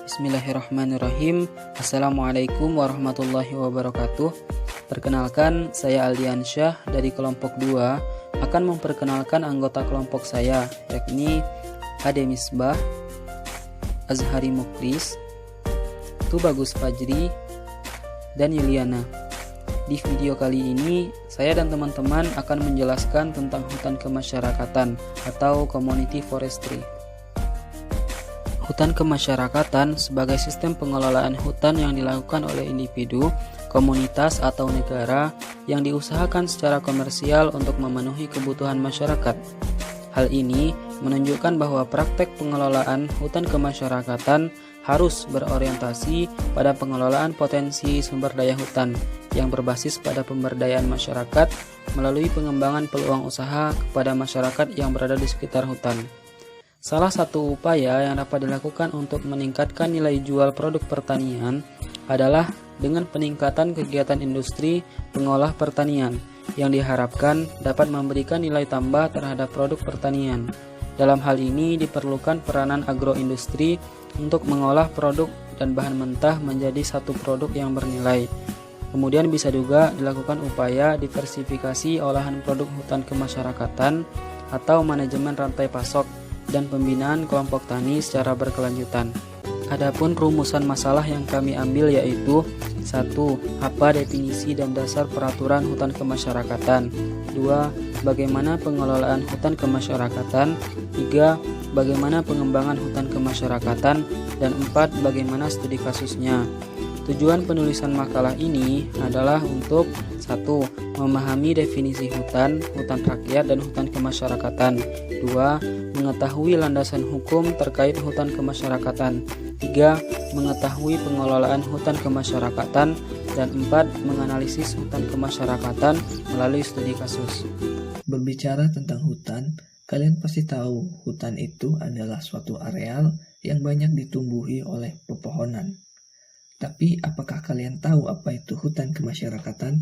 Bismillahirrahmanirrahim. Assalamualaikum warahmatullahi wabarakatuh. Perkenalkan, saya Aldiansyah dari kelompok 2 akan memperkenalkan anggota kelompok saya, yakni Ade Misbah, Azhari Muklis, Tubagus Fajri, dan Yuliana. Di video kali ini, saya dan teman-teman akan menjelaskan tentang hutan kemasyarakatan atau community forestry. Hutan kemasyarakatan sebagai sistem pengelolaan hutan yang dilakukan oleh individu, komunitas, atau negara yang diusahakan secara komersial untuk memenuhi kebutuhan masyarakat. Hal ini menunjukkan bahwa praktek pengelolaan hutan kemasyarakatan harus berorientasi pada pengelolaan potensi sumber daya hutan yang berbasis pada pemberdayaan masyarakat melalui pengembangan peluang usaha kepada masyarakat yang berada di sekitar hutan. Salah satu upaya yang dapat dilakukan untuk meningkatkan nilai jual produk pertanian adalah dengan peningkatan kegiatan industri pengolah pertanian yang diharapkan dapat memberikan nilai tambah terhadap produk pertanian. Dalam hal ini diperlukan peranan agroindustri untuk mengolah produk dan bahan mentah menjadi satu produk yang bernilai. Kemudian bisa juga dilakukan upaya diversifikasi olahan produk hutan kemasyarakatan atau manajemen rantai pasok dan pembinaan kelompok tani secara berkelanjutan. Adapun rumusan masalah yang kami ambil yaitu 1. Apa definisi dan dasar peraturan hutan kemasyarakatan? 2. Bagaimana pengelolaan hutan kemasyarakatan? 3. Bagaimana pengembangan hutan kemasyarakatan? Dan 4. Bagaimana studi kasusnya? Tujuan penulisan makalah ini adalah untuk 1. Memahami definisi hutan, hutan rakyat, dan hutan kemasyarakatan. 2. Mengetahui landasan hukum terkait hutan kemasyarakatan. 3. Mengetahui pengelolaan hutan kemasyarakatan. Dan 4. Menganalisis hutan kemasyarakatan melalui studi kasus. Berbicara tentang hutan, kalian pasti tahu hutan itu adalah suatu areal yang banyak ditumbuhi oleh pepohonan. Tapi apakah kalian tahu apa itu hutan kemasyarakatan?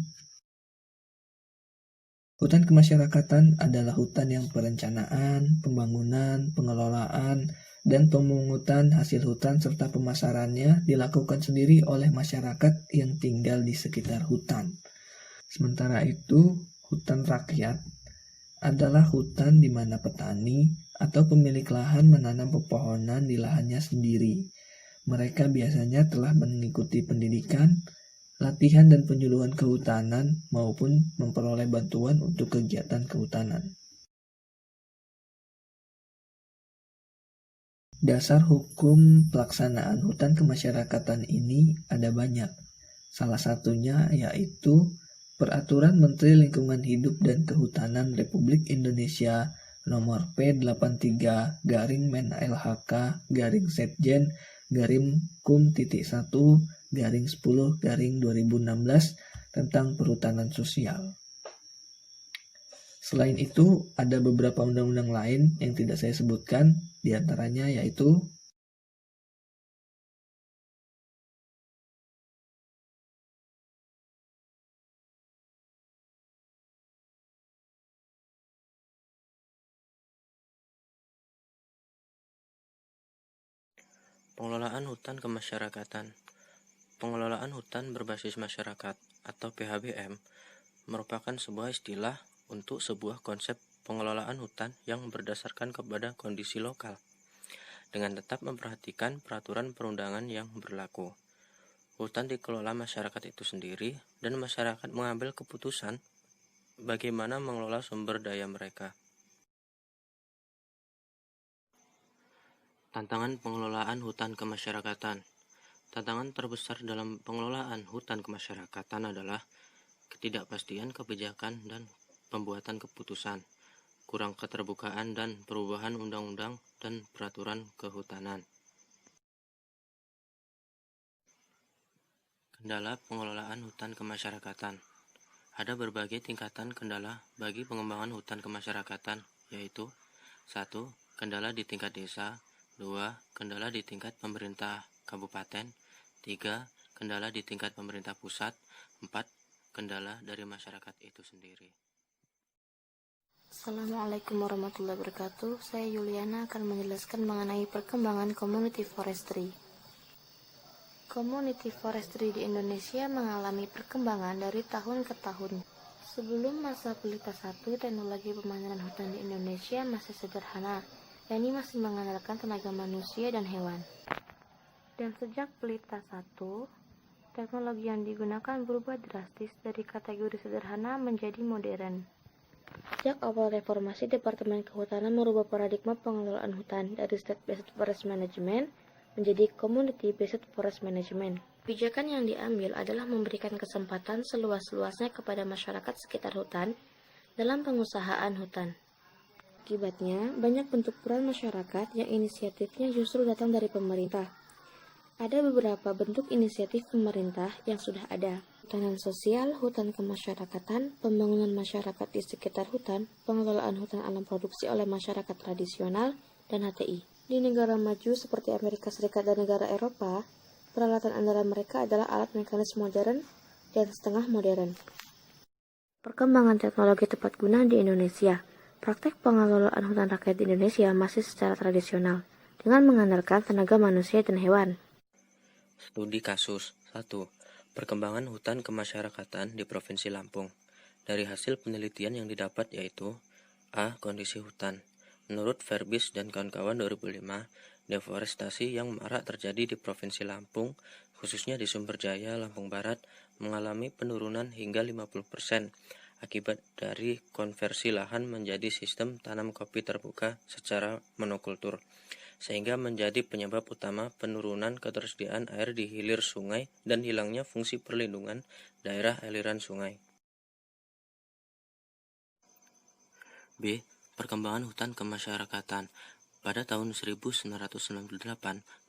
Hutan kemasyarakatan adalah hutan yang perencanaan, pembangunan, pengelolaan, dan pemungutan hasil hutan serta pemasarannya dilakukan sendiri oleh masyarakat yang tinggal di sekitar hutan. Sementara itu, hutan rakyat adalah hutan di mana petani atau pemilik lahan menanam pepohonan di lahannya sendiri. Mereka biasanya telah mengikuti pendidikan, latihan dan penyuluhan kehutanan maupun memperoleh bantuan untuk kegiatan kehutanan. Dasar hukum pelaksanaan hutan kemasyarakatan ini ada banyak. Salah satunya yaitu Peraturan Menteri Lingkungan Hidup dan Kehutanan Republik Indonesia Nomor P83/Menlhk/Kum.1/10/2016 tentang perhutanan sosial. Selain itu, ada beberapa undang-undang lain yang tidak saya sebutkan, diantaranya yaitu Pengelolaan hutan kemasyarakatan. Pengelolaan hutan berbasis masyarakat atau PHBM merupakan sebuah istilah untuk sebuah konsep pengelolaan hutan yang berdasarkan kepada kondisi lokal dengan tetap memperhatikan peraturan perundangan yang berlaku. Hutan dikelola masyarakat itu sendiri dan masyarakat mengambil keputusan bagaimana mengelola sumber daya mereka. Tantangan pengelolaan hutan kemasyarakatan. Tantangan terbesar dalam pengelolaan hutan kemasyarakatan adalah ketidakpastian kebijakan dan pembuatan keputusan, kurang keterbukaan dan perubahan undang-undang dan peraturan kehutanan. Kendala pengelolaan hutan kemasyarakatan. Ada berbagai tingkatan kendala bagi pengembangan hutan kemasyarakatan, yaitu 1. Kendala di tingkat desa, 2. Kendala di tingkat pemerintah kabupaten, 3. Kendala di tingkat pemerintah pusat, 4. Kendala dari masyarakat itu sendiri. Assalamualaikum warahmatullahi wabarakatuh. Saya Yuliana akan menjelaskan mengenai perkembangan community forestry. Community forestry di Indonesia mengalami perkembangan dari tahun ke tahun. Sebelum masa Pelita 1, teknologi pemananan hutan di Indonesia masih sederhana, yakni masih mengandalkan tenaga manusia dan hewan. Dan sejak Pelita 1, teknologi yang digunakan berubah drastis dari kategori sederhana menjadi modern. Sejak awal reformasi, Departemen Kehutanan merubah paradigma pengelolaan hutan dari State-Based Forest Management menjadi Community-Based Forest Management. Kebijakan yang diambil adalah memberikan kesempatan seluas-luasnya kepada masyarakat sekitar hutan dalam pengusahaan hutan. Akibatnya, banyak bentuk peran masyarakat yang inisiatifnya justru datang dari pemerintah. Ada beberapa bentuk inisiatif pemerintah yang sudah ada. Hutanan sosial, hutan kemasyarakatan, pembangunan masyarakat di sekitar hutan, pengelolaan hutan alam produksi oleh masyarakat tradisional, dan HTI. Di negara maju seperti Amerika Serikat dan negara Eropa, peralatan andalan mereka adalah alat mekanis modern dan setengah modern. Perkembangan teknologi tepat guna di Indonesia. Praktek pengelolaan hutan rakyat di Indonesia masih secara tradisional, dengan mengandalkan tenaga manusia dan hewan. Studi kasus 1. Perkembangan hutan kemasyarakatan di Provinsi Lampung. Dari hasil penelitian yang didapat yaitu A. Kondisi hutan. Menurut Verbis dan kawan-kawan 2005, deforestasi yang marak terjadi di Provinsi Lampung, khususnya di Sumber Jaya, Lampung Barat, mengalami penurunan hingga 50% akibat dari konversi lahan menjadi sistem tanam kopi terbuka secara monokultur, sehingga menjadi penyebab utama penurunan ketersediaan air di hilir sungai dan hilangnya fungsi perlindungan daerah aliran sungai. B. Perkembangan hutan kemasyarakatan. Pada tahun 1998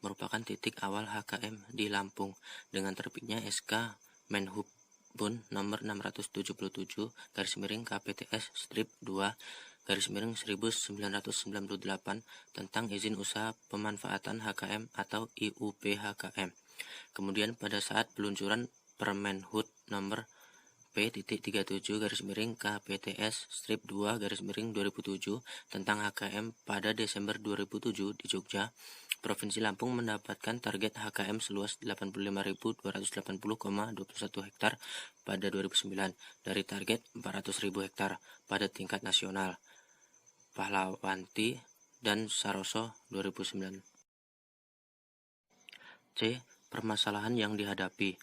merupakan titik awal HKM di Lampung dengan terbitnya SK Menhubun nomor 677 /KPTS strip 2 /1998 tentang izin usaha pemanfaatan HKM atau IUP-HKM. Kemudian pada saat peluncuran Permenhub nomor P.37 /KPTS strip 2 /2007 tentang HKM pada Desember 2007 di Jogja, Provinsi Lampung mendapatkan target HKM seluas 85.280,21 hektar pada 2009 dari target 400.000 hektar pada tingkat nasional. Pahlawanti dan Saroso 2009. C. Permasalahan yang dihadapi.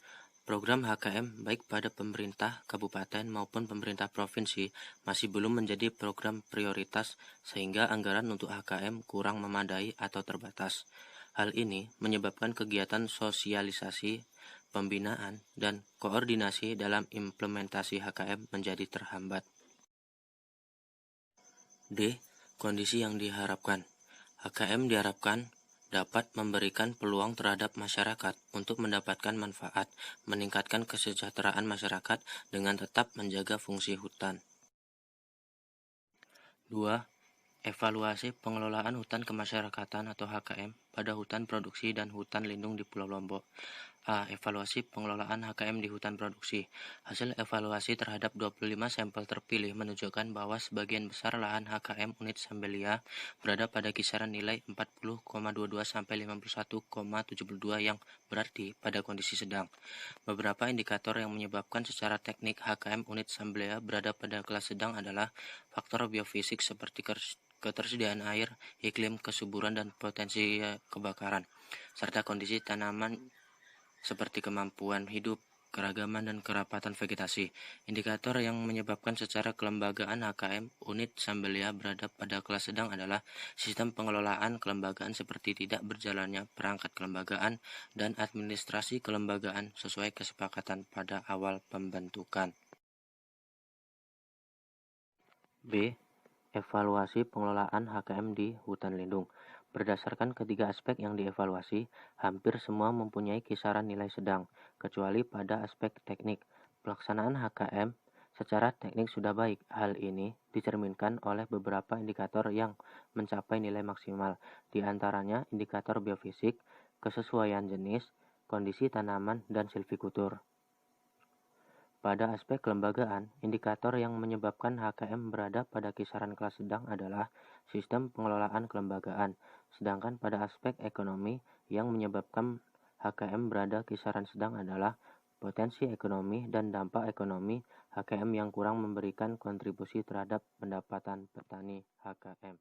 Program HKM baik pada pemerintah kabupaten maupun pemerintah provinsi masih belum menjadi program prioritas sehingga anggaran untuk HKM kurang memadai atau terbatas. Hal ini menyebabkan kegiatan sosialisasi, pembinaan, dan koordinasi dalam implementasi HKM menjadi terhambat. D. Kondisi yang diharapkan. HKM diharapkan dapat memberikan peluang terhadap masyarakat untuk mendapatkan manfaat, meningkatkan kesejahteraan masyarakat dengan tetap menjaga fungsi hutan. 2. Evaluasi pengelolaan hutan kemasyarakatan atau HKM pada hutan produksi dan hutan lindung di Pulau Lombok. A. Evaluasi pengelolaan HKM di hutan produksi. Hasil evaluasi terhadap 25 sampel terpilih menunjukkan bahwa sebagian besar lahan HKM unit Sambelia berada pada kisaran nilai 40,22 sampai 51,72 yang berarti pada kondisi sedang. Beberapa indikator yang menyebabkan secara teknik HKM unit Sambelia berada pada kelas sedang adalah faktor biofisik seperti ketersediaan air, iklim, kesuburan, dan potensi kebakaran, serta kondisi tanaman seperti kemampuan hidup, keragaman, dan kerapatan vegetasi. Indikator yang menyebabkan secara kelembagaan HKM unit Sambelia berada pada kelas sedang adalah sistem pengelolaan kelembagaan seperti tidak berjalannya perangkat kelembagaan dan administrasi kelembagaan sesuai kesepakatan pada awal pembentukan. B. Evaluasi pengelolaan HKM di hutan lindung. Berdasarkan ketiga aspek yang dievaluasi, hampir semua mempunyai kisaran nilai sedang, kecuali pada aspek teknik. Pelaksanaan HKM secara teknik sudah baik. Hal ini dicerminkan oleh beberapa indikator yang mencapai nilai maksimal, di antaranya indikator biofisik, kesesuaian jenis, kondisi tanaman, dan silvikultur. Pada aspek kelembagaan, indikator yang menyebabkan HKM berada pada kisaran kelas sedang adalah sistem pengelolaan kelembagaan, sedangkan pada aspek ekonomi yang menyebabkan HKM berada kisaran sedang adalah potensi ekonomi dan dampak ekonomi HKM yang kurang memberikan kontribusi terhadap pendapatan petani HKM.